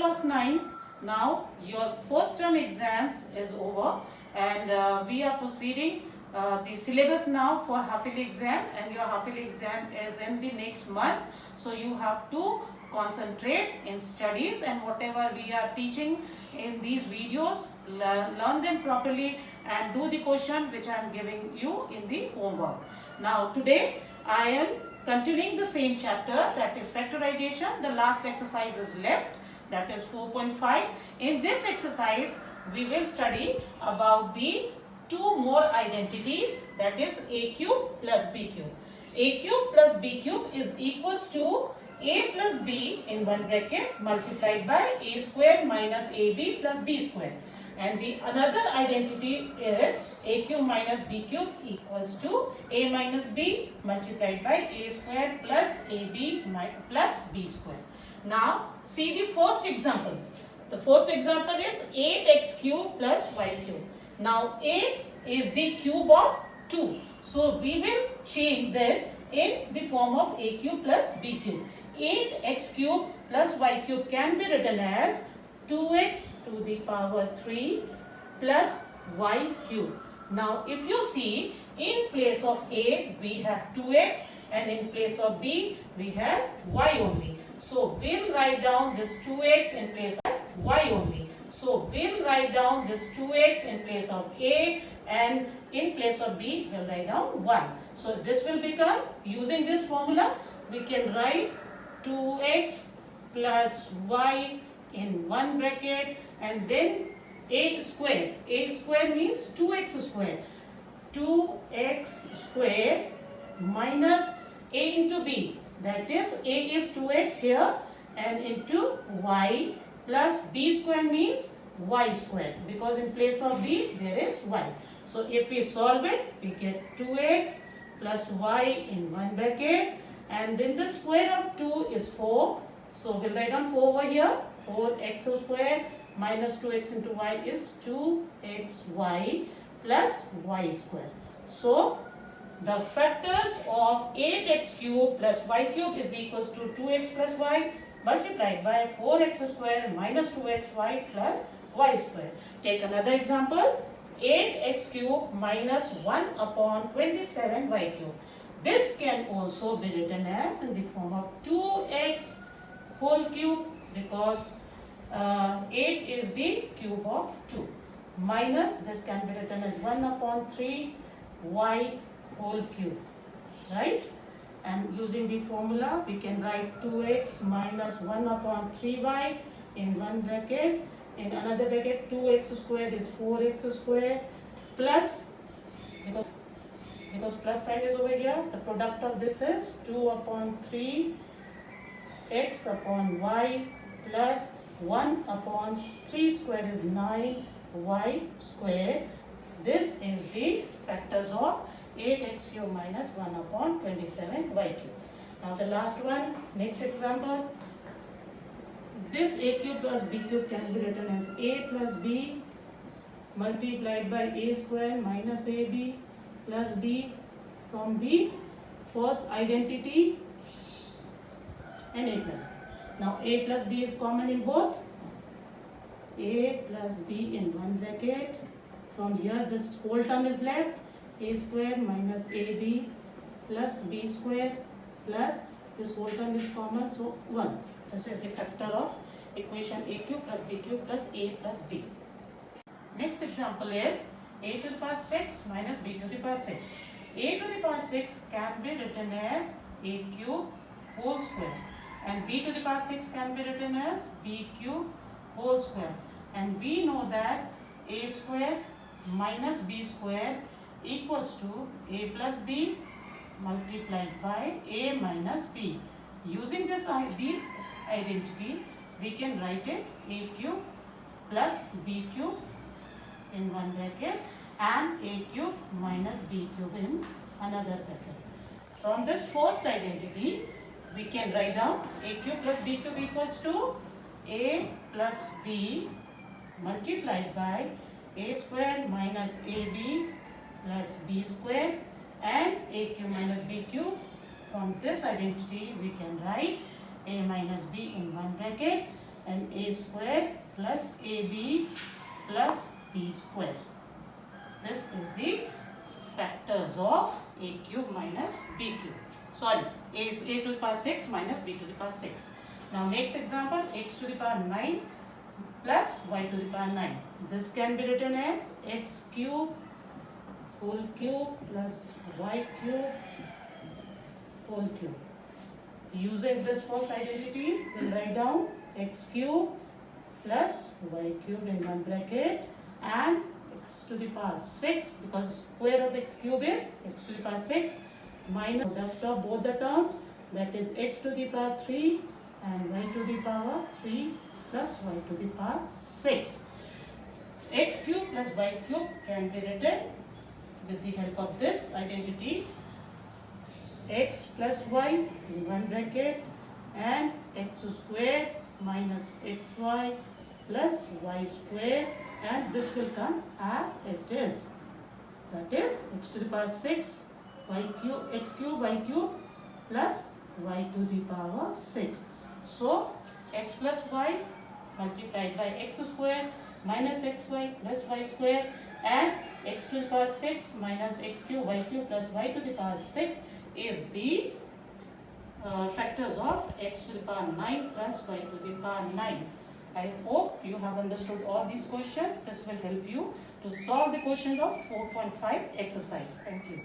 class 9th. Now your first term exams is over, and we are proceeding the syllabus now for half yearly exam, and your half yearly exam is in the next month. So you have to concentrate in studies, and whatever we are teaching in these videos, learn them properly and do the question which I am giving you in the homework. Now today I am continuing the same chapter, that is factorization. The last exercise is left, that is 4.5. In this exercise we will study about the two more identities, that is a cube plus b cube. A cube plus b cube is equals to a plus b in one bracket multiplied by a square minus ab plus b square. And the another identity is a cube minus b cube equals to a minus b multiplied by a square plus ab plus b square. Now see the first example. The first example is 8x cube plus y cube. Now 8 is the cube of 2. So we will change this in the form of a cube plus b cube. 8x cube plus y cube can be written as 2x to the power 3 plus y cube. Now if you see, in place of a we have 2x and in place of b we have y only. So we'll write down this 2x in place of y only. So we'll write down this 2x in place of a, and in place of b we'll write down 1. So this will become, using this formula we can write 2x plus y in one bracket, and then a square. A square means 2x square. 2x square minus a into b. That is, a is 2x here, and into y plus b square means y square, because in place of b there is y. So if we solve it, we get 2x plus y in one bracket, and then the square of 2 is 4. So we'll write down 4 over here. 4x square minus 2x into y is 2xy plus y square. So the factors of 8x cube plus y cube is equals to 2x plus y multiplied by 4x square minus 2xy plus y square. Take another example. 8x cube minus 1 upon 27y cube. This can also be written as in the form of 2x whole cube, because 8 is the cube of 2, minus this can be written as 1 upon 3 y whole cube, right? And using the formula we can write 2x minus 1 upon 3y in one bracket, in another bracket 2x squared is 4x square plus, because plus sign is over here, the product of this is 2 upon 3 x upon y plus 1 upon 3 square is 9y square. This is the factors of 8x cube minus 1 upon 27y cube. Now the last one, next example. This a cube plus b cube can be written as a plus b multiplied by a square minus ab plus b from the first identity, and a plus b. Now a plus b is common in both. A plus b in one bracket. From here this whole term is left. A square minus ab plus b square plus this whole term is common, so 1. This is the factor of equation a cube plus b cube plus a plus b. Next example is a to the power 6 minus b to the power 6. A to the power 6 can be written as a cube whole square, and b to the power 6 can be written as b cube whole square. And we know that a square minus b square equals to a plus b multiplied by a minus b. Using these identity we can write it a cube plus b cube in one bracket and a cube minus b cube in another bracket. From this first identity we can write down a cube plus b cube equals to a plus b multiplied by a square minus ab plus b square and a cube minus b cube. From this identity we can write a minus b in one bracket and a square plus ab plus b square. This is the factors of a cube minus b cube. Sorry, is a to the power 6 minus b to the power 6. Now next example, x to the power 9 plus y to the power 9. This can be written as x cube whole cube plus y cube whole cube. Using this first identity, we'll write down x cube plus y cube in one bracket and x to the power 6, because square of x cube is x to the power 6 minus product of both the terms, that is x to the power 3 and y to the power 3 plus y to the power 6. X cube plus y cube can be written with the help of this identity, x plus y in one bracket and x square minus xy plus y square, and this will come as it is, that is x to the power 6 y cube x cube y cube plus y to the power 6. So x plus y multiplied by x square minus xy plus y square and x to the power 6 minus x cube y cube plus y to the power 6 is the factors of x to the power 9 plus y to the power 9. I hope you have understood all these questions. This will help you to solve the question of 4.5 exercise. Thank you.